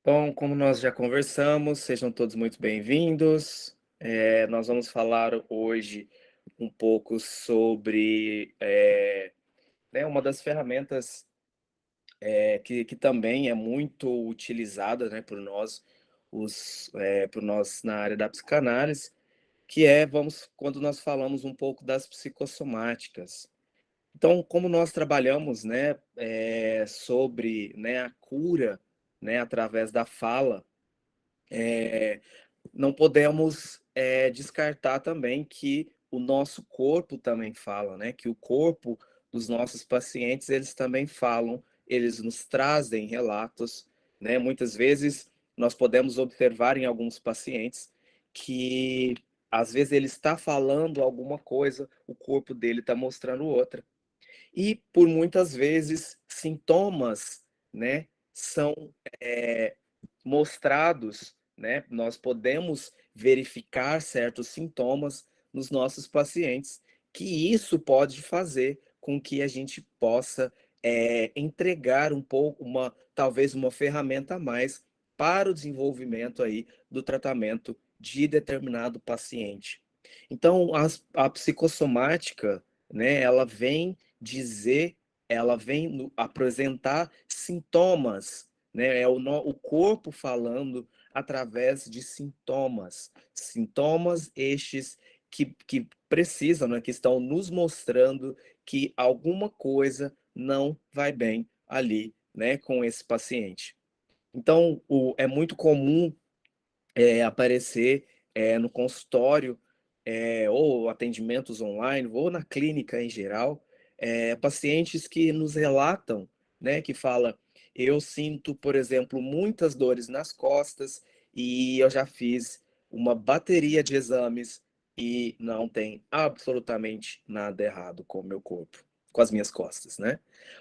Bom, como nós já conversamos, sejam todos muito bem-vindos. Nós vamos falar hoje um pouco sobre né, uma das ferramentas que também é muito utilizada, né, por nós na área da psicanálise, que é quando nós falamos um pouco das psicossomáticas. Então, como nós trabalhamos, né, sobre, né, a cura, né, através da fala, eh, não podemos descartar também que o nosso corpo também fala, né? Que o corpo dos nossos pacientes, eles também falam, eles nos trazem relatos, né? Muitas vezes nós podemos observar em alguns pacientes que às vezes ele está falando alguma coisa, o corpo dele está mostrando outra. E por muitas vezes sintomas, né, são mostrados, né? Nós podemos verificar certos sintomas nos nossos pacientes, que isso pode fazer com que a gente possa entregar um pouco, talvez uma ferramenta a mais para o desenvolvimento aí do tratamento de determinado paciente. Então, a psicossomática, né, ela vem apresentar sintomas, né? O corpo falando através de sintomas. Sintomas estes que precisam, né, que estão nos mostrando que alguma coisa não vai bem ali, né, com esse paciente. Então, é muito comum aparecer no consultório, ou atendimentos online, ou na clínica em geral, pacientes que nos relatam, né, que fala, eu sinto, por exemplo, muitas dores nas costas e eu já fiz uma bateria de exames e não tem absolutamente nada errado com o meu corpo, com as minhas costas, né?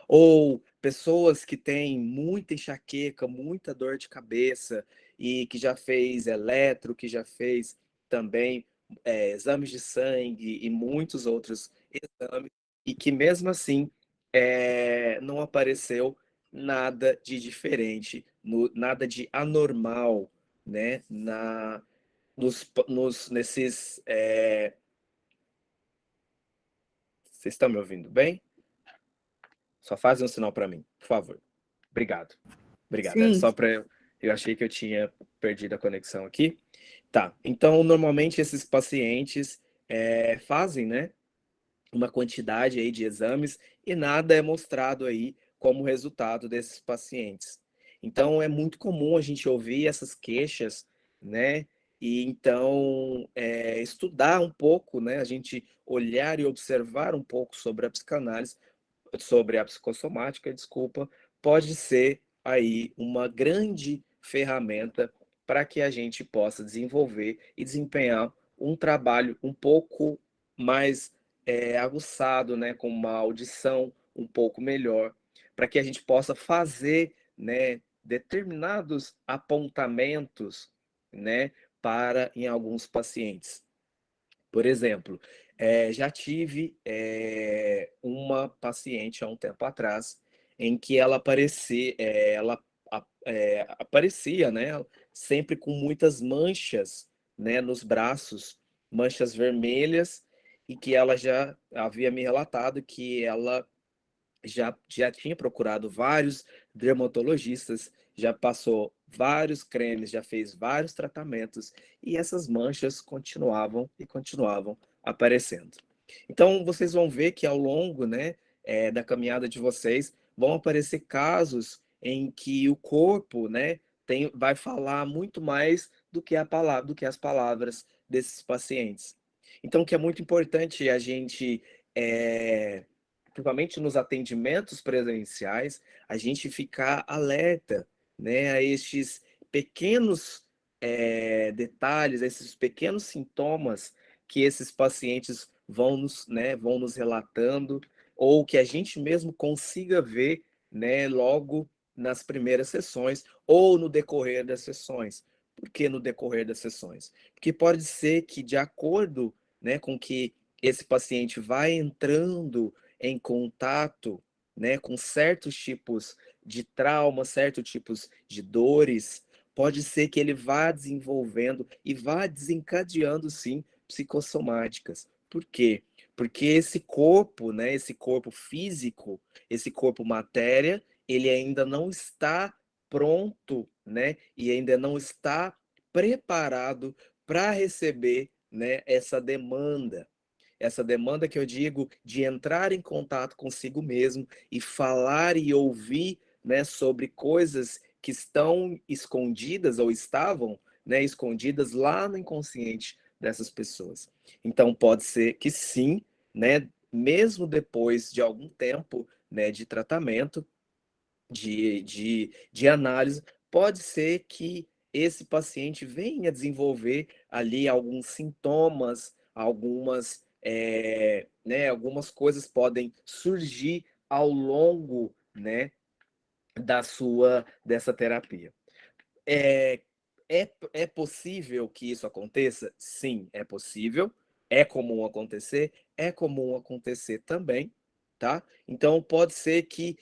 Ou pessoas que têm muita enxaqueca, muita dor de cabeça, e que já fez eletro, que já fez também exames de sangue e muitos outros exames, e que mesmo assim não apareceu nada de diferente, nada de anormal, né, nesses. Vocês estão me ouvindo bem? Só fazem um sinal para mim, por favor. Obrigado. Obrigado. Era Sim, só para eu achei que eu tinha perdido a conexão aqui. Tá. Então, normalmente esses pacientes fazem, né, uma quantidade aí de exames e nada é mostrado aí como resultado desses pacientes. Então, é muito comum a gente ouvir essas queixas, né? E então estudar um pouco, né? A gente olhar e observar um pouco sobre a psicanálise, sobre a psicossomática, desculpa, pode ser aí uma grande ferramenta para que a gente possa desenvolver e desempenhar um trabalho um pouco mais aguçado, né, com uma audição um pouco melhor, para que a gente possa fazer, né, determinados apontamentos, né, para em alguns pacientes. Por exemplo, já tive uma paciente há um tempo atrás em que ela aparecia, né, sempre com muitas manchas, né, nos braços, manchas vermelhas, e que ela já havia me relatado que ela já tinha procurado vários dermatologistas, já passou vários cremes, já fez vários tratamentos e essas manchas continuavam e continuavam aparecendo. Então, vocês vão ver que ao longo, né, da caminhada de vocês, vão aparecer casos em que o corpo, né, vai falar muito mais do que a palavra, do que as palavras desses pacientes. Então, que é muito importante a gente principalmente nos atendimentos presenciais, a gente ficar alerta, né, a estes pequenos detalhes, a esses pequenos sintomas que esses pacientes vão nos relatando, ou que a gente mesmo consiga ver, né, logo nas primeiras sessões ou no decorrer das sessões. Por que no decorrer das sessões? Porque pode ser que, de acordo, né, com que esse paciente vai entrando em contato, né, com certos tipos de trauma, certos tipos de dores, pode ser que ele vá desenvolvendo e vá desencadeando, sim, psicossomáticas. Por quê? Porque esse corpo, né, esse corpo físico, esse corpo matéria, ele ainda não está pronto, né, e ainda não está preparado para receber, né, essa demanda que eu digo de entrar em contato consigo mesmo e falar e ouvir, né, sobre coisas que estão escondidas ou estavam, né, escondidas lá no inconsciente dessas pessoas. Então pode ser que sim, né, mesmo depois de algum tempo, né, de tratamento, de análise, pode ser que esse paciente venha desenvolver ali alguns sintomas, né, algumas coisas podem surgir ao longo, né, dessa terapia. É, é possível que isso aconteça? Sim, é possível. É comum acontecer? É comum acontecer também, tá? Então pode ser que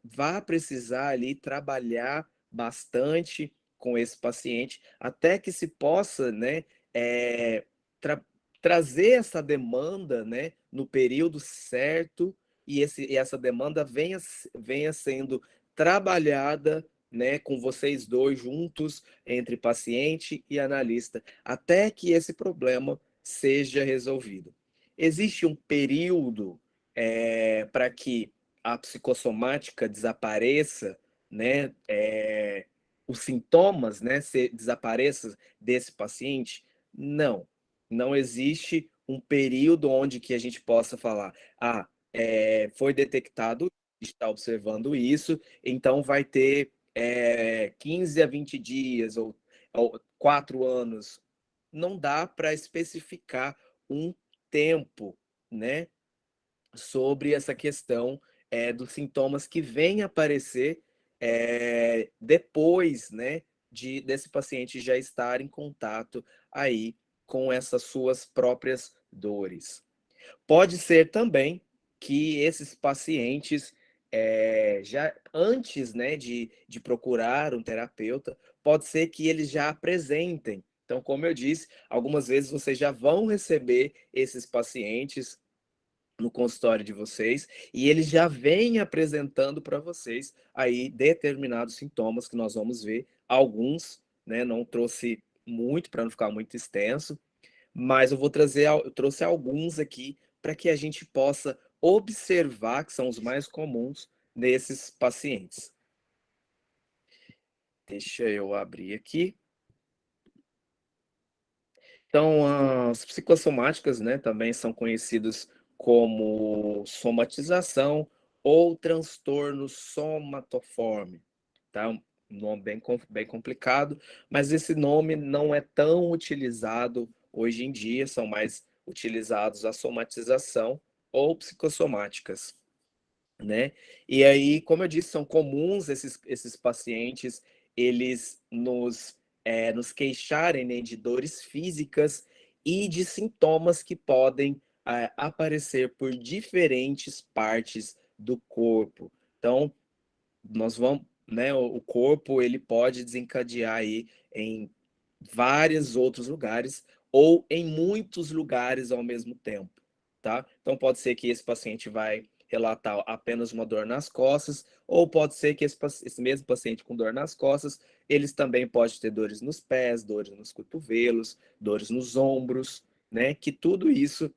vá precisar ali trabalhar bastante com esse paciente até que se possa, né, é, tra trazer essa demanda, né, no período certo e essa demanda venha sendo trabalhada, né, com vocês dois juntos, entre paciente e analista, até que esse problema seja resolvido. Existe um período para que a psicossomática desapareça, né, os sintomas, né, desapareçam desse paciente? Não, não existe um período onde que a gente possa falar, foi detectado, está observando isso, então vai ter 15 a 20 dias ou 4 anos. Não dá para especificar um tempo, né, sobre essa questão dos sintomas que vêm aparecer depois, né, desse paciente já estar em contato aí com essas suas próprias dores. Pode ser também que esses pacientes, já antes, né, de procurar um terapeuta, pode ser que eles já apresentem. Então, como eu disse, algumas vezes vocês já vão receber esses pacientes no consultório de vocês e eles já vêm apresentando para vocês aí determinados sintomas que nós vamos ver. Alguns, né, não trouxe muito para não ficar muito extenso, mas eu trouxe alguns aqui para que a gente possa observar, que são os mais comuns nesses pacientes. Deixa eu abrir aqui. Então, as psicossomáticas, né, também são conhecidos como somatização ou transtorno somatoforme, tá? Um nome bem complicado, mas esse nome não é tão utilizado hoje em dia, são mais utilizados a somatização ou psicossomáticas, né? E aí, como eu disse, são comuns esses pacientes, eles nos queixarem, né, de dores físicas e de sintomas que podem aparecer por diferentes partes do corpo. Então, nós vamos, né, o corpo ele pode desencadear aí em vários outros lugares ou em muitos lugares ao mesmo tempo, tá? Então pode ser que esse paciente vai relatar apenas uma dor nas costas, ou pode ser que esse mesmo paciente com dor nas costas, eles também podem ter dores nos pés, dores nos cotovelos, dores nos ombros, né? Que tudo isso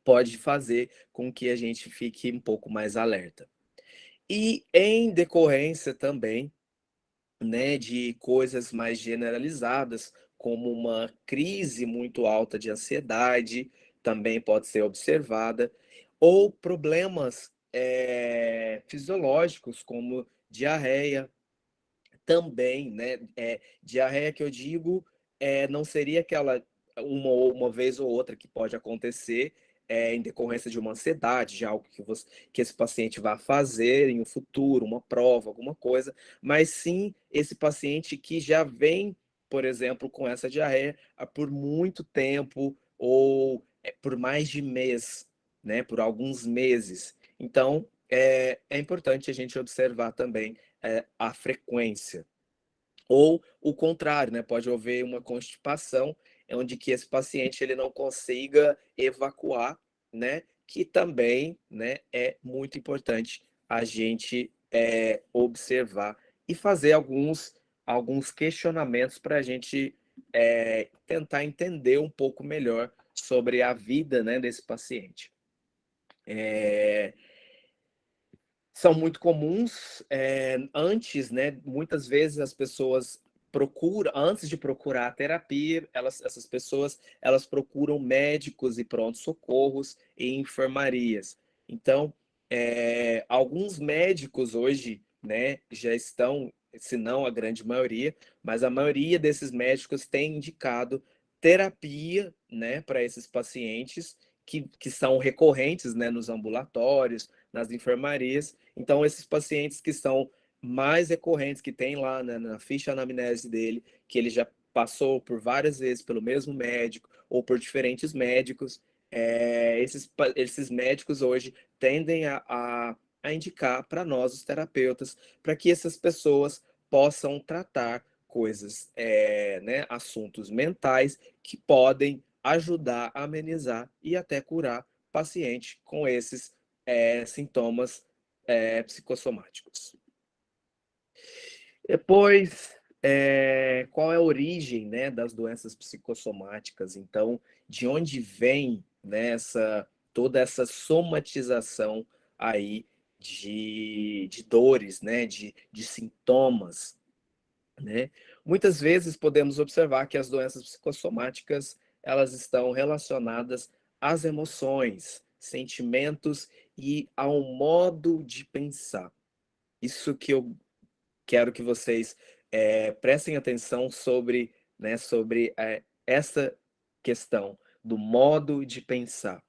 pode fazer com que a gente fique um pouco mais alerta. E em decorrência também, né, de coisas mais generalizadas, como uma crise muito alta de ansiedade, também pode ser observada, ou problemas fisiológicos, como diarreia, também, né? Diarreia que eu digo não seria aquela uma vez ou outra que pode acontecer em decorrência de uma ansiedade, de algo que esse paciente vai fazer em um futuro, uma prova, alguma coisa, mas sim esse paciente que já vem, por exemplo, com essa diarreia por muito tempo ou por mais de mês, né? Por alguns meses. Então, é importante a gente observar também a frequência. Ou o contrário, né, pode haver uma constipação, onde que esse paciente ele não consiga evacuar, né, que também, né, é muito importante a gente, observar e fazer alguns questionamentos para a gente, tentar entender um pouco melhor sobre a vida, né, desse paciente. Eh São muito comuns, antes, né, muitas vezes as pessoas procuram antes de procurar a terapia, essas pessoas, elas procuram médicos e pronto-socorros e enfermarias. Então, alguns médicos hoje, né, já estão, se não a grande maioria, mas a maioria desses médicos tem indicado terapia, né, para esses pacientes que são recorrentes, né, nos ambulatórios, nas enfermarias. Então, esses pacientes que são mais recorrentes, que tem lá, né, na ficha anamnese dele, que ele já passou por várias vezes pelo mesmo médico ou por diferentes médicos, esses médicos hoje tendem a indicar para nós, os terapeutas, para que essas pessoas possam tratar coisas, né, assuntos mentais que podem ajudar a amenizar e até curar paciente com esses sintomas psicossomáticos. Depois, qual é a origem, né, das doenças psicossomáticas? Então, de onde vem, né, toda essa somatização aí de dores, né, de sintomas, né? Muitas vezes podemos observar que as doenças psicossomáticas elas estão relacionadas às emoções, sentimentos e ao modo de pensar. Isso que eu quero que vocês prestem atenção sobre, né, sobre essa questão do modo de pensar.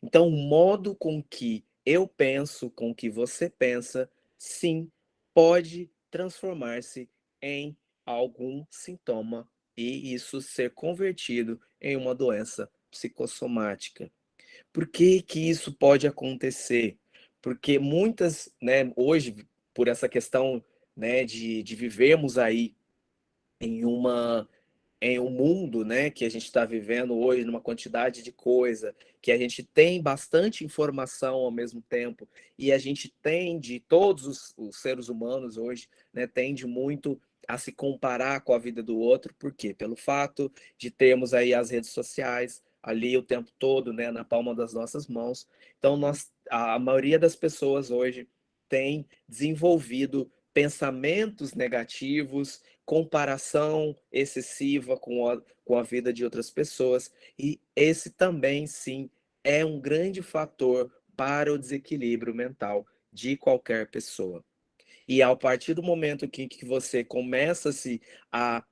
Então, o modo com que eu penso, com que você pensa, sim, pode transformar-se em algum sintoma e isso ser convertido em uma doença psicossomática. Por que que isso pode acontecer? Porque muitas, né, hoje, por essa questão, né, de vivermos aí em um mundo, né, que a gente está vivendo hoje, numa quantidade de coisa, que a gente tem bastante informação ao mesmo tempo, e a gente tende, todos os seres humanos hoje, né, tende muito a se comparar com a vida do outro, por quê? Pelo fato de termos aí as redes sociais ali o tempo todo, né, na palma das nossas mãos. Então, a maioria das pessoas hoje tem desenvolvido pensamentos negativos, comparação excessiva com a vida de outras pessoas, e esse também, sim, é um grande fator para o desequilíbrio mental de qualquer pessoa. E a partir do momento que você começa-se a,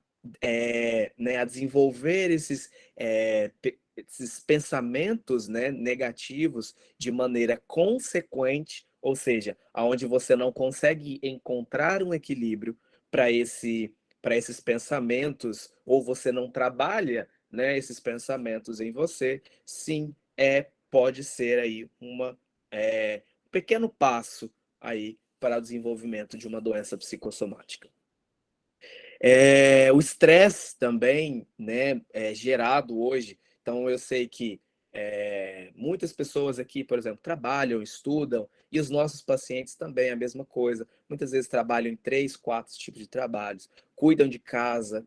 né, a desenvolver esses pensamentos, né, negativos de maneira consequente, ou seja, aonde você não consegue encontrar um equilíbrio para para esses pensamentos, ou você não trabalha, né, esses pensamentos em você, sim, pode ser aí um pequeno passo aí para o desenvolvimento de uma doença psicossomática. O estresse também, né, é gerado hoje. Então, eu sei que muitas pessoas aqui, por exemplo, trabalham, estudam, e os nossos pacientes também a mesma coisa. Muitas vezes trabalham em 3, 4 tipos de trabalhos, cuidam de casa,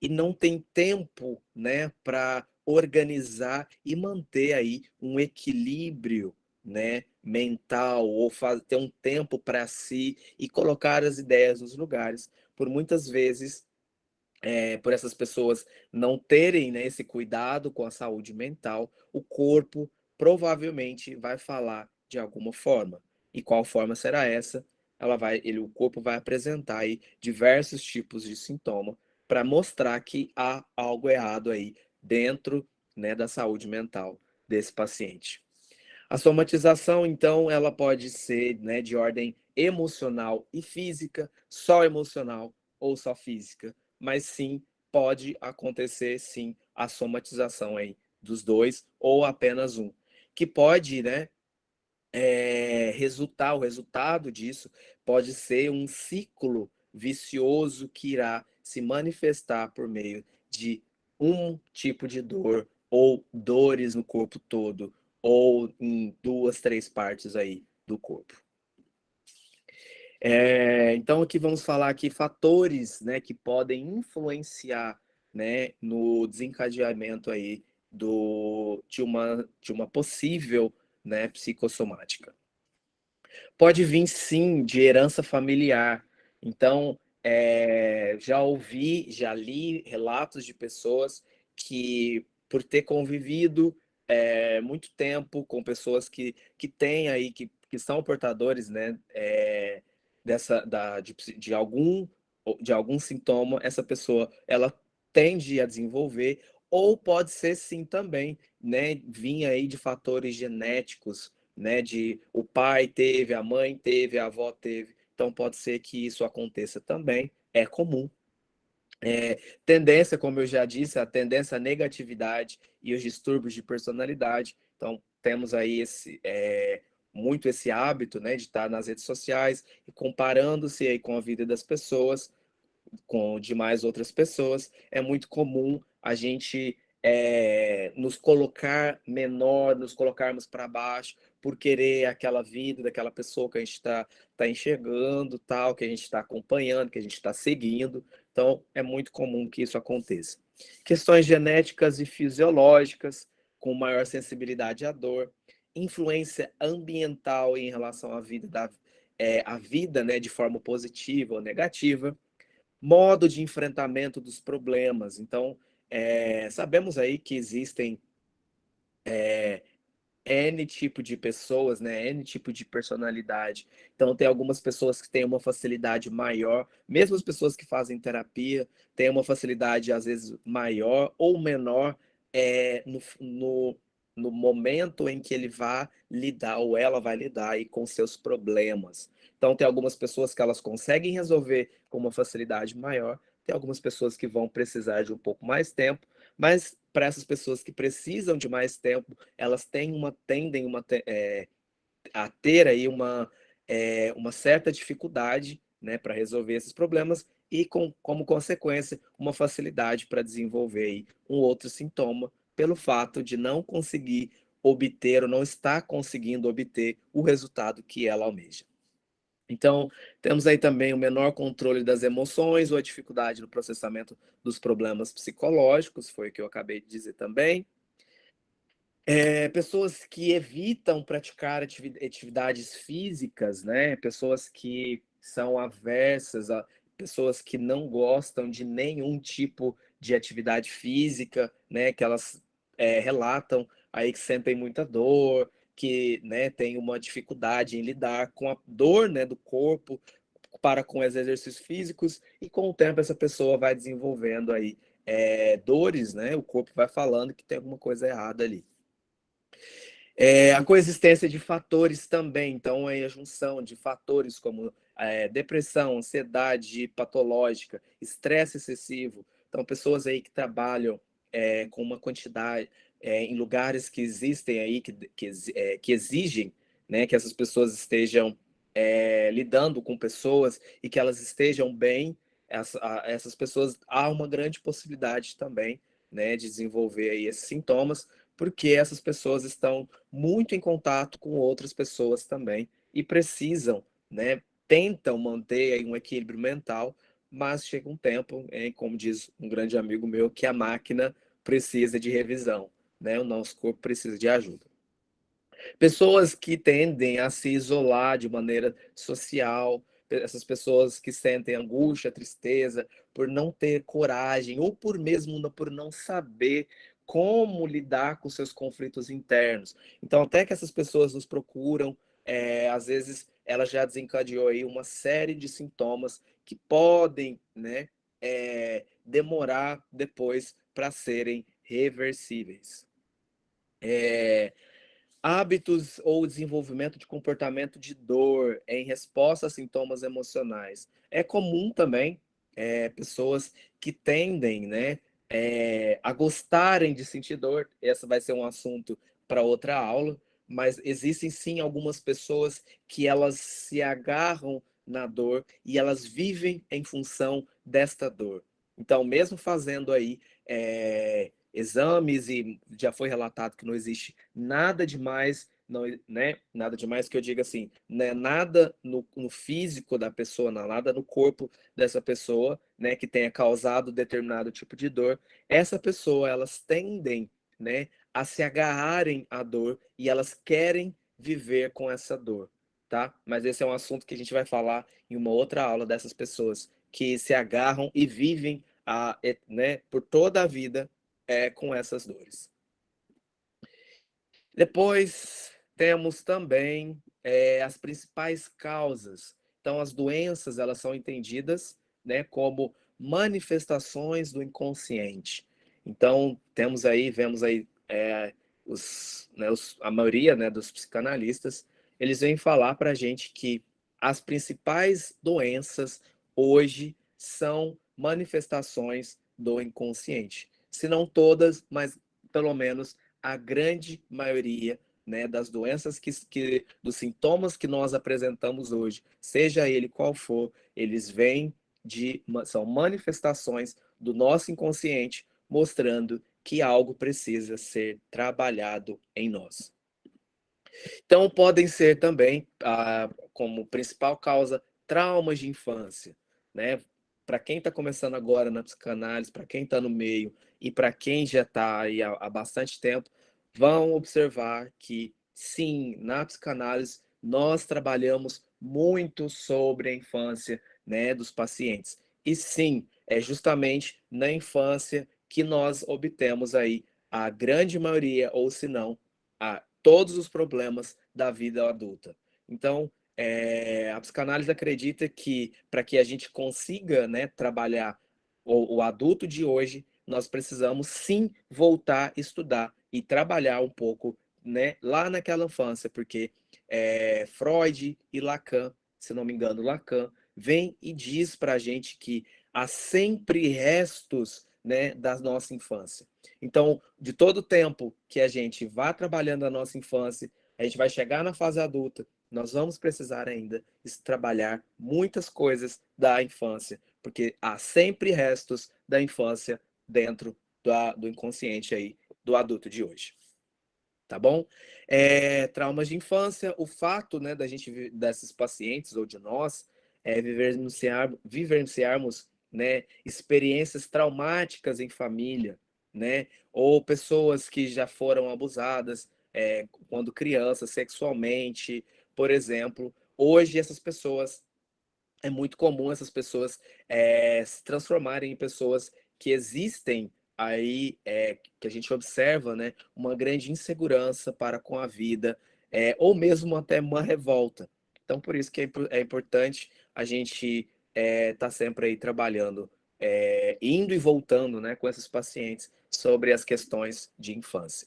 e não tem tempo, né, para organizar e manter aí um equilíbrio, né, mental, ou ter um tempo para si e colocar as ideias nos lugares por muitas vezes, por essas pessoas não terem, né, esse cuidado com a saúde mental, o corpo provavelmente vai falar de alguma forma. E qual forma será essa? O corpo vai apresentar aí diversos tipos de sintoma para mostrar que há algo errado aí dentro, né, da saúde mental desse paciente. A somatização, então, ela pode ser, né, de ordem emocional e física, só emocional ou só física, mas sim, pode acontecer sim a somatização aí dos dois ou apenas um, que pode, né, o resultado disso pode ser um ciclo vicioso que irá se manifestar por meio de um tipo de dor ou dores no corpo todo, ou em 2, 3 partes aí do corpo. Então, aqui vamos falar aqui fatores, né, que podem influenciar, né, no desencadeamento aí de uma possível, né, psicossomática. Pode vir sim de herança familiar. Então, já li relatos de pessoas que, por ter convivido muito tempo com pessoas que têm aí, que são portadores, né, de algum sintoma, essa pessoa ela tende a desenvolver, ou pode ser sim também, né, vir aí de fatores genéticos, né, de o pai teve, a mãe teve, a avó teve, então pode ser que isso aconteça também, é comum. Tendência, como eu já disse, a tendência à negatividade e os distúrbios de personalidade, então temos aí muito esse hábito, né, de estar nas redes sociais e comparando-se aí com a vida das pessoas, com demais outras pessoas, é muito comum a gente nos colocar menor, nos colocarmos para baixo, por querer aquela vida daquela pessoa que a gente está enxergando, tal, que a gente está acompanhando, que a gente está seguindo. Então, é muito comum que isso aconteça. Questões genéticas e fisiológicas, com maior sensibilidade à dor, influência ambiental em relação à vida, a vida, né, de forma positiva ou negativa, modo de enfrentamento dos problemas. Então, sabemos aí que existem N tipo de pessoas, né? N tipo de personalidade. Então, tem algumas pessoas que têm uma facilidade maior, mesmo as pessoas que fazem terapia, têm uma facilidade, às vezes, maior ou menor no momento em que ele vai lidar, ou ela vai lidar aí com seus problemas. Então, tem algumas pessoas que elas conseguem resolver com uma facilidade maior, tem algumas pessoas que vão precisar de um pouco mais tempo, mas para essas pessoas que precisam de mais tempo, elas tendem a ter aí uma certa dificuldade, né, para resolver esses problemas e, como consequência, uma facilidade para desenvolver aí um outro sintoma, pelo fato de não conseguir obter ou não estar conseguindo obter o resultado que ela almeja. Então, temos aí também o menor controle das emoções ou a dificuldade no processamento dos problemas psicológicos, foi o que eu acabei de dizer também. Pessoas que evitam praticar atividades físicas, né? Pessoas que são aversas, pessoas que não gostam de nenhum tipo de atividade física, né? Que elas relatam aí que sentem muita dor, que, né, tem uma dificuldade em lidar com a dor, né, do corpo para com os exercícios físicos, e com o tempo essa pessoa vai desenvolvendo aí dores, né? O corpo vai falando que tem alguma coisa errada ali. A coexistência de fatores também, então é a junção de fatores como depressão, ansiedade patológica, estresse excessivo. Então, pessoas aí que trabalham com uma quantidade, em lugares que existem aí, que exigem, né, que essas pessoas estejam lidando com pessoas e que elas estejam bem, essas pessoas, há uma grande possibilidade também, né, de desenvolver aí esses sintomas, porque essas pessoas estão muito em contato com outras pessoas também e precisam, né, tentam manter aí um equilíbrio mental, mas chega um tempo, como diz um grande amigo meu, que a máquina precisa de revisão, né? O nosso corpo precisa de ajuda. Pessoas que tendem a se isolar de maneira social, essas pessoas que sentem angústia, tristeza, por não ter coragem, ou por não saber como lidar com seus conflitos internos. Então, até que essas pessoas nos procuram, às vezes ela já desencadeou aí uma série de sintomas que podem, né, demorar depois para serem reversíveis. É, Hábitos ou desenvolvimento de comportamento de dor em resposta a sintomas emocionais. É comum também pessoas que tendem, né, a gostarem de sentir dor. Essa vai ser um assunto para outra aula, mas existem sim algumas pessoas que elas se agarram na dor e elas vivem em função desta dor. Então, mesmo fazendo aí exames, e já foi relatado que não existe nada demais, não, né? Nada demais que eu diga assim, né? Nada no físico da pessoa, nada no corpo dessa pessoa, né? Que tenha causado determinado tipo de dor. Essa pessoa, elas tendem, né? A se agarrarem à dor e elas querem viver com essa dor, tá? Mas esse é um assunto que a gente vai falar em uma outra aula dessas pessoas que se agarram e vivem né, por toda a vida com essas dores. Depois temos também as principais causas. Então, as doenças, elas são entendidas, né, como manifestações do inconsciente. Então, vemos aí a maioria, né, dos psicanalistas, eles vêm falar para a gente que as principais doenças hoje são manifestações do inconsciente. Se não todas, mas pelo menos a grande maioria, né, das doenças dos sintomas que nós apresentamos hoje, seja ele qual for, eles vêm são manifestações do nosso inconsciente mostrando que algo precisa ser trabalhado em nós. Então, podem ser também, como principal causa, traumas de infância, né? Para quem está começando agora na psicanálise, para quem está no meio e para quem já está aí há bastante tempo, vão observar que, sim, na psicanálise, nós trabalhamos muito sobre a infância, né, dos pacientes. E sim, é justamente na infância que nós obtemos aí a grande maioria, ou se não, a todos os problemas da vida adulta. Então, a psicanálise acredita que para que a gente consiga, né, trabalhar o adulto de hoje, nós precisamos sim voltar a estudar e trabalhar um pouco, né, lá naquela infância, porque Freud e Lacan, se não me engano, Lacan, vem e diz para a gente que há sempre restos, né, da nossa infância. Então, de todo o tempo que a gente vá trabalhando a nossa infância, a gente vai chegar na fase adulta, nós vamos precisar ainda trabalhar muitas coisas da infância, porque há sempre restos da infância dentro do inconsciente aí do adulto de hoje. Tá bom? Traumas de infância, o fato, né, desses pacientes ou de nós vivenciarmos, né, experiências traumáticas em família, né, ou pessoas que já foram abusadas quando crianças sexualmente, por exemplo. Hoje essas pessoas é muito comum essas pessoas se transformarem em pessoas que existem aí, que a gente observa, né, uma grande insegurança para com a vida, ou mesmo até uma revolta. Então, por isso que é importante a gente estar sempre aí trabalhando, indo e voltando, né, com esses pacientes sobre as questões de infância.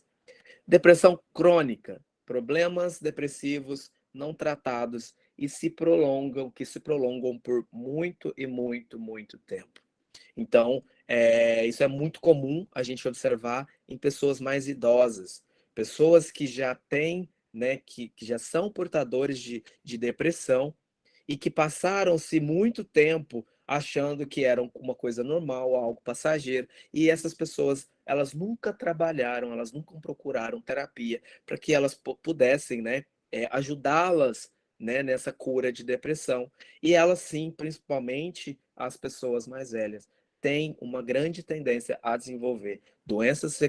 Depressão crônica, problemas depressivos não tratados que se prolongam por muito e muito, muito tempo. Então, isso é muito comum a gente observar em pessoas mais idosas, pessoas que já têm, né, que já são portadores de depressão e que passaram-se muito tempo achando que era uma coisa normal, algo passageiro, e essas pessoas, elas nunca trabalharam, elas nunca procuraram terapia para que elas pudessem, né, ajudá-las, né, nessa cura de depressão. E elas sim, principalmente as pessoas mais velhas, têm uma grande tendência a desenvolver doenças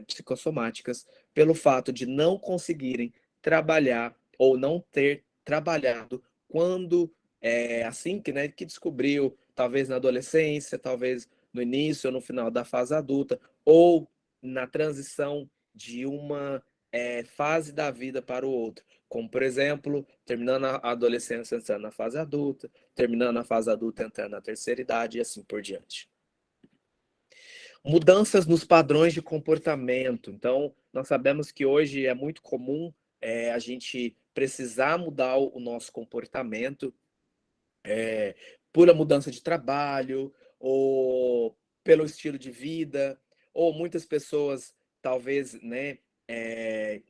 psicossomáticas pelo fato de não conseguirem trabalhar ou não ter trabalhado quando assim que, né, que descobriu, talvez na adolescência, talvez no início ou no final da fase adulta, ou na transição de uma fase da vida para o outro. Como, por exemplo, terminando a adolescência, entrando na fase adulta, terminando a fase adulta, entrando na terceira idade e assim por diante. Mudanças nos padrões de comportamento. Então, nós sabemos que hoje é muito comum a gente precisar mudar o nosso comportamento por a mudança de trabalho, ou pelo estilo de vida, ou muitas pessoas talvez, né,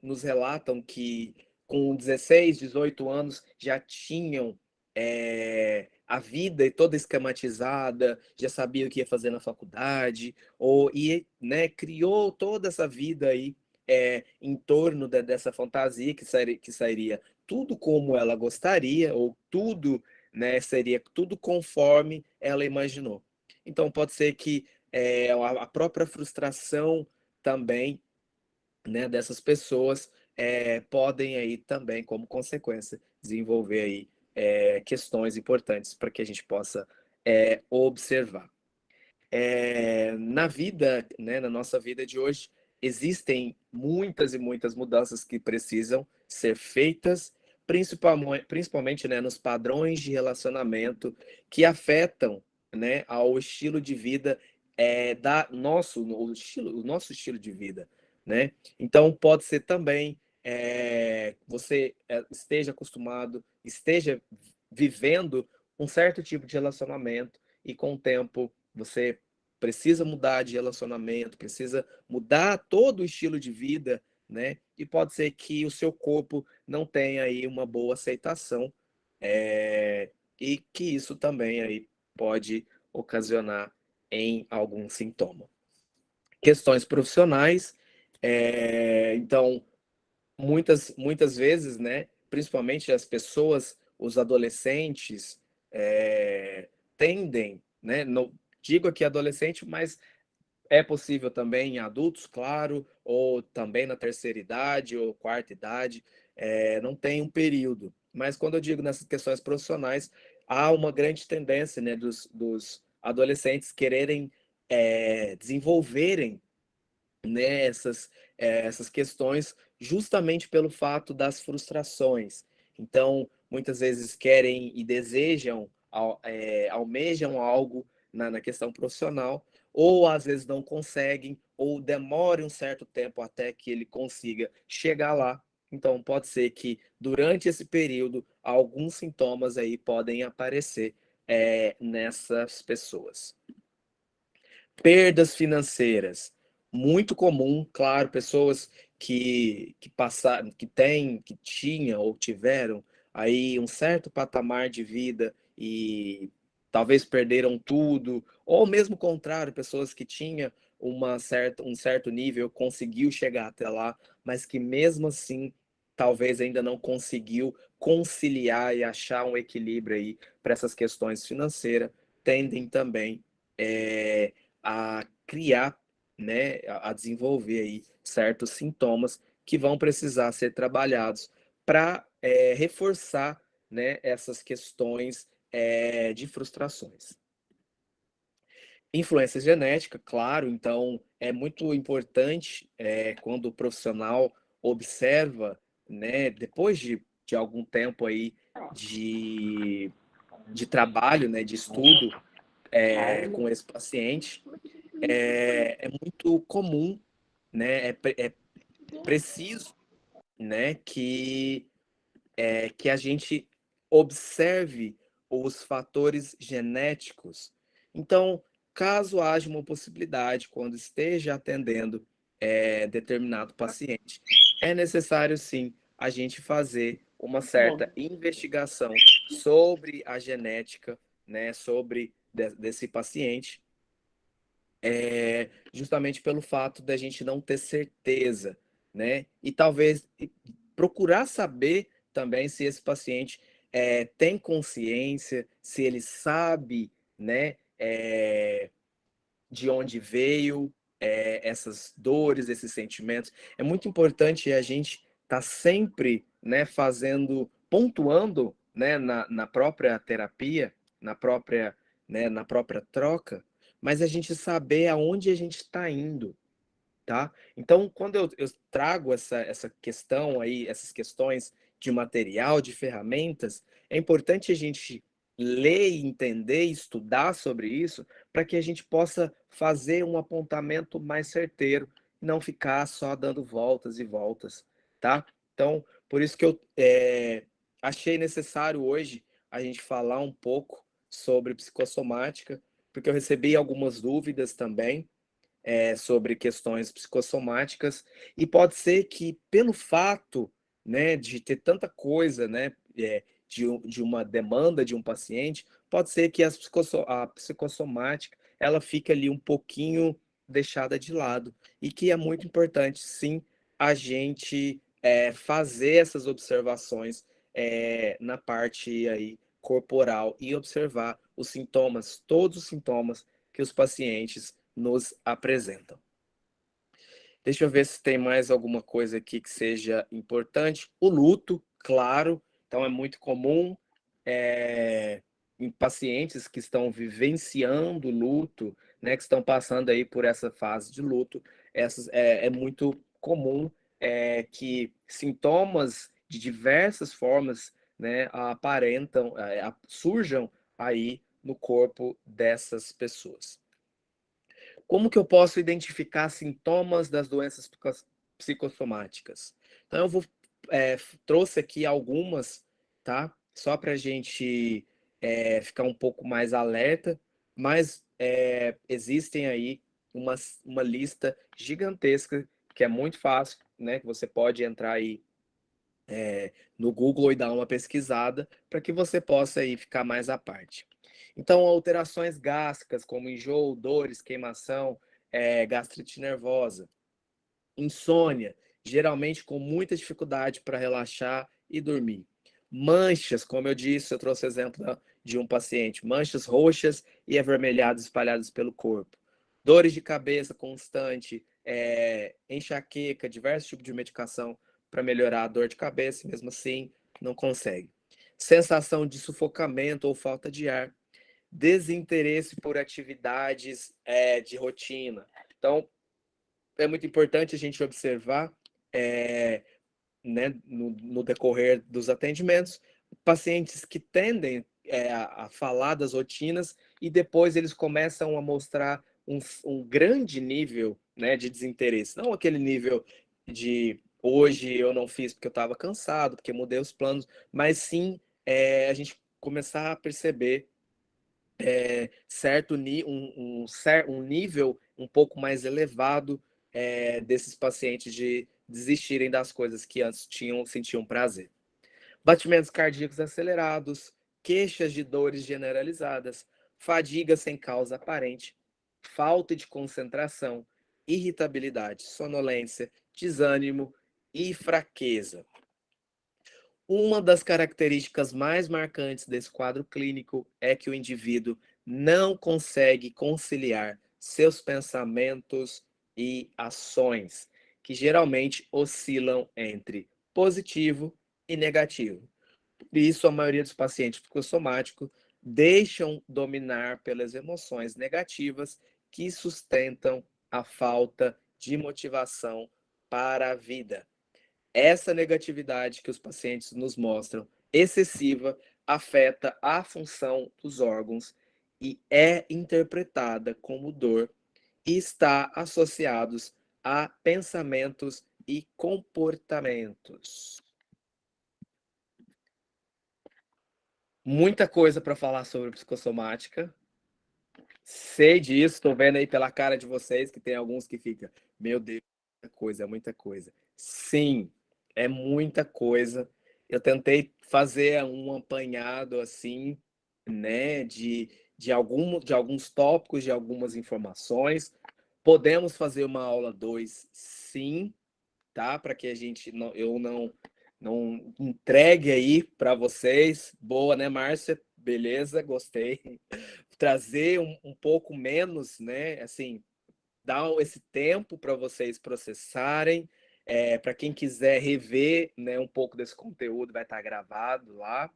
nos relatam que com 16, 18 anos já tinham a vida toda esquematizada, já sabia o que ia fazer na faculdade, né, criou toda essa vida aí em torno dessa fantasia que sairia tudo como ela gostaria, ou tudo, né, seria tudo conforme ela imaginou. Então pode ser que a própria frustração também, né, dessas pessoas podem aí também, como consequência, desenvolver aí questões importantes para que a gente possa observar. Na vida, né, na nossa vida de hoje, existem muitas e muitas mudanças que precisam ser feitas, principalmente, né, nos padrões de relacionamento que afetam, né, ao estilo de vida o nosso estilo de vida, né? Então pode ser também você esteja acostumado, esteja vivendo um certo tipo de relacionamento e com o tempo você precisa mudar de relacionamento, precisa mudar todo o estilo de vida, né? E pode ser que o seu corpo não tenha aí uma boa aceitação, e que isso também aí pode ocasionar em algum sintoma. Questões profissionais, então muitas vezes, né? Principalmente as pessoas, os adolescentes, tendem, né? Não digo aqui adolescente, mas é possível também em adultos, claro, ou também na terceira idade ou quarta idade, não tem um período. Mas quando eu digo nessas questões profissionais, há uma grande tendência, né, dos adolescentes quererem desenvolverem, né, essas questões justamente pelo fato das frustrações. Então, muitas vezes querem e desejam, almejam algo na questão profissional, ou às vezes não conseguem, ou demora um certo tempo até que ele consiga chegar lá. Então, pode ser que durante esse período alguns sintomas aí podem aparecer nessas pessoas. Perdas financeiras, muito comum, claro, pessoas que passaram, que tinham ou tiveram aí um certo patamar de vida e talvez perderam tudo, ou mesmo o contrário, pessoas que tinham um certo nível, conseguiu chegar até lá, mas que mesmo assim talvez ainda não conseguiu conciliar e achar um equilíbrio aí para essas questões financeiras, tendem também é, a criar, né, a desenvolver aí certos sintomas que vão precisar ser trabalhados para reforçar, né, essas questões de frustrações. Influência genética, claro, então é muito importante quando o profissional observa, né, depois de algum tempo aí de, de trabalho, né, de estudo com esse paciente, é muito comum, né? É preciso, né, que a gente observe os fatores genéticos. Então, caso haja uma possibilidade, quando esteja atendendo determinado paciente, é necessário sim a gente fazer uma certa investigação sobre a genética, né, sobre desse paciente, justamente pelo fato da gente não ter certeza, né? E talvez procurar saber também se esse paciente tem consciência, se ele sabe, né, de onde veio essas dores, esses sentimentos. É muito importante a gente estar sempre, né, pontuando, né, na própria terapia, na própria troca, mas a gente saber aonde a gente está indo, tá? Então, quando eu trago essa questão aí, essas questões de material, de ferramentas, é importante a gente ler, entender, estudar sobre isso, para que a gente possa fazer um apontamento mais certeiro, não ficar só dando voltas e voltas, tá? Então, por isso que eu achei necessário hoje a gente falar um pouco sobre psicossomática, porque eu recebi algumas dúvidas também, sobre questões psicossomáticas, e pode ser que pelo fato, né, de ter tanta coisa, né, de uma demanda de um paciente, pode ser que a psicossomática ela fique ali um pouquinho deixada de lado, e que é muito importante, sim, a gente fazer essas observações na parte aí corporal e observar os sintomas, todos os sintomas que os pacientes nos apresentam. Deixa eu ver se tem mais alguma coisa aqui que seja importante. O luto, claro, então é muito comum em pacientes que estão vivenciando luto, né, que estão passando aí por essa fase de luto, é muito comum que sintomas de diversas formas, né, aparentam, surjam aí no corpo dessas pessoas. Como que eu posso identificar sintomas das doenças psicossomáticas? Então, eu trouxe aqui algumas, tá? Só para a gente ficar um pouco mais alerta, mas existem aí uma lista gigantesca que é muito fácil, né? Que você pode entrar aí no Google e dar uma pesquisada para que você possa aí ficar mais à parte. Então, alterações gástricas, como enjoo, dores, queimação, gastrite nervosa, insônia, geralmente com muita dificuldade para relaxar e dormir. Manchas, como eu disse, eu trouxe exemplo de um paciente, manchas roxas e avermelhadas espalhadas pelo corpo. Dores de cabeça constante, enxaqueca, diversos tipos de medicação para melhorar a dor de cabeça, mesmo assim não consegue. Sensação de sufocamento ou falta de ar, desinteresse por atividades de rotina. Então, é muito importante a gente observar, né, no decorrer dos atendimentos, pacientes que tendem a falar das rotinas e depois eles começam a mostrar um grande nível, né, de desinteresse. Não aquele nível de hoje eu não fiz porque eu estava cansado, porque mudei os planos, mas sim a gente começar a perceber um nível um pouco mais elevado desses pacientes de desistirem das coisas que antes sentiam prazer. Batimentos cardíacos acelerados, queixas de dores generalizadas, fadiga sem causa aparente, falta de concentração, irritabilidade, sonolência, desânimo e fraqueza. Uma das características mais marcantes desse quadro clínico é que o indivíduo não consegue conciliar seus pensamentos e ações, que geralmente oscilam entre positivo e negativo. Por isso, a maioria dos pacientes psicossomáticos deixam dominar pelas emoções negativas que sustentam a falta de motivação para a vida. Essa negatividade que os pacientes nos mostram, excessiva, afeta a função dos órgãos e é interpretada como dor e está associados a pensamentos e comportamentos. Muita coisa para falar sobre psicossomática. Sei disso, estou vendo aí pela cara de vocês que tem alguns que ficam, meu Deus, muita coisa, é muita coisa. Sim, é muita coisa. Eu tentei fazer um apanhado assim, né, de alguns tópicos, de algumas informações. Podemos fazer uma aula 2, sim, tá? Para que a gente eu não entregue aí para vocês. Boa, né, Márcia? Beleza, gostei. Trazer um pouco menos, né? Assim, dar esse tempo para vocês processarem. Para quem quiser rever, né, um pouco desse conteúdo, vai estar gravado lá.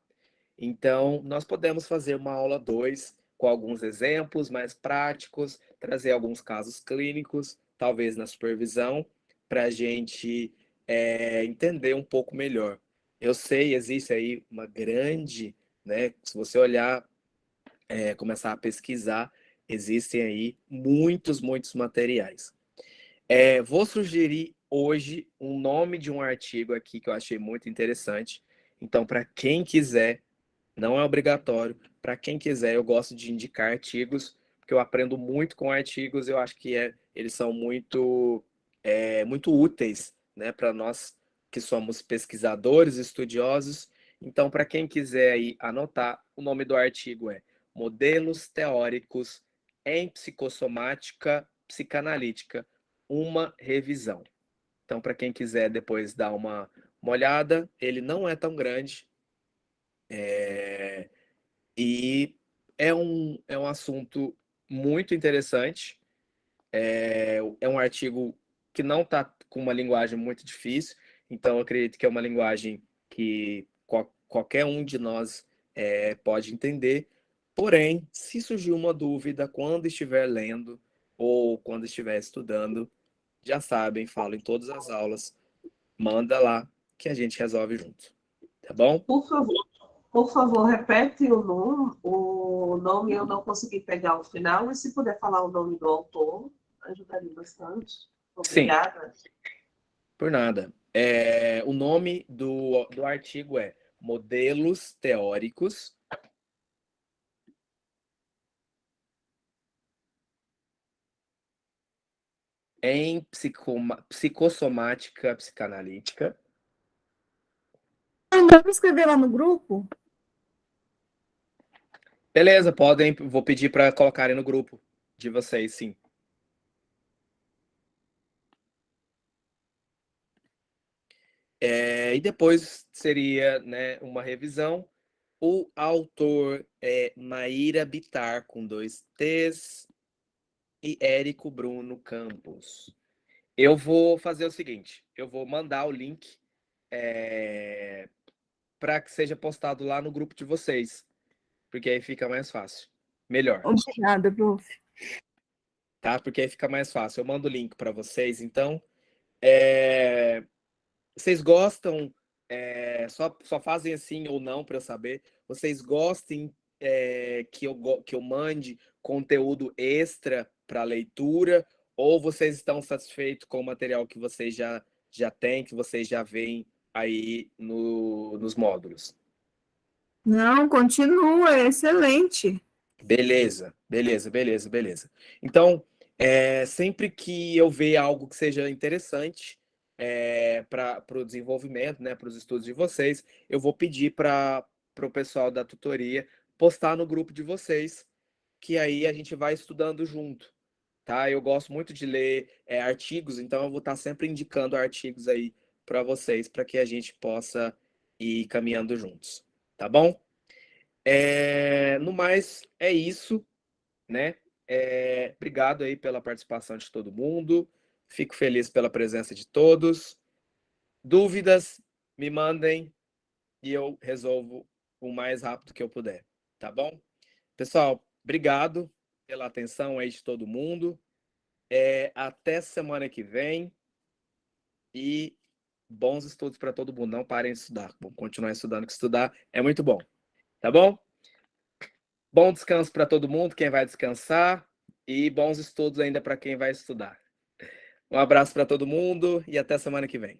Então, nós podemos fazer uma aula 2 com alguns exemplos mais práticos, trazer alguns casos clínicos, talvez na supervisão, para a gente entender um pouco melhor. Eu sei, existe aí uma grande, né? Se você olhar, começar a pesquisar, existem aí muitos materiais. Vou sugerir hoje um nome de um artigo aqui que eu achei muito interessante. Então, para quem quiser, não é obrigatório. Para quem quiser, eu gosto de indicar artigos, porque eu aprendo muito com artigos. Eu acho que eles são muito úteis, né, para nós que somos pesquisadores, estudiosos, Então, para quem quiser aí anotar, o nome do artigo é Modelos Teóricos em Psicossomática Psicanalítica, uma revisão. Então, para quem quiser depois dar uma olhada, ele não é tão grande, e é um assunto muito interessante. É um artigo que não está com uma linguagem muito difícil, então eu acredito que é uma linguagem que qualquer um de nós pode entender. Porém, se surgir uma dúvida quando estiver lendo ou quando estiver estudando, já sabem, falo em todas as aulas, manda lá que a gente resolve junto. Tá bom? Por favor, repete o nome, eu não consegui pegar o final, e se puder falar o nome do autor, ajudaria bastante. Sim, Obrigada. por nada. O nome do artigo é Modelos Teóricos em Psicossomática Psicanalítica. Não dá para escrever lá no grupo? Beleza, podem, vou pedir para colocarem no grupo de vocês, sim. E depois seria, né, uma revisão. O autor é Maíra Bittar, com 2 T's, e Érico Bruno Campos. Eu vou fazer o seguinte, eu vou mandar o link para que seja postado lá no grupo de vocês, porque aí fica mais fácil. Melhor. Obrigada, prof. Tá? Porque aí fica mais fácil. Eu mando o link para vocês, então. É... Vocês gostam, só fazem assim ou não para eu saber, vocês gostem que eu mande conteúdo extra para leitura, ou vocês estão satisfeitos com o material que vocês já têm, que vocês já veem aí nos módulos? Não, continua, é excelente. Beleza, beleza, beleza, beleza. Então, sempre que eu ver algo que seja interessante para o desenvolvimento, né, para os estudos de vocês, eu vou pedir para o pessoal da tutoria postar no grupo de vocês, que aí a gente vai estudando junto, tá? Eu gosto muito de ler artigos, então eu vou estar sempre indicando artigos aí para vocês, para que a gente possa ir caminhando juntos, tá bom? No mais, é isso, né? Obrigado aí pela participação de todo mundo. Fico feliz pela presença de todos. Dúvidas, me mandem e eu resolvo o mais rápido que eu puder, tá bom? Pessoal, obrigado pela atenção aí de todo mundo. Até semana que vem e bons estudos para todo mundo. Não parem de estudar. Vamos continuar estudando, que estudar é muito bom, tá bom? Bom descanso para todo mundo, quem vai descansar, e bons estudos ainda para quem vai estudar. Um abraço para todo mundo e até semana que vem.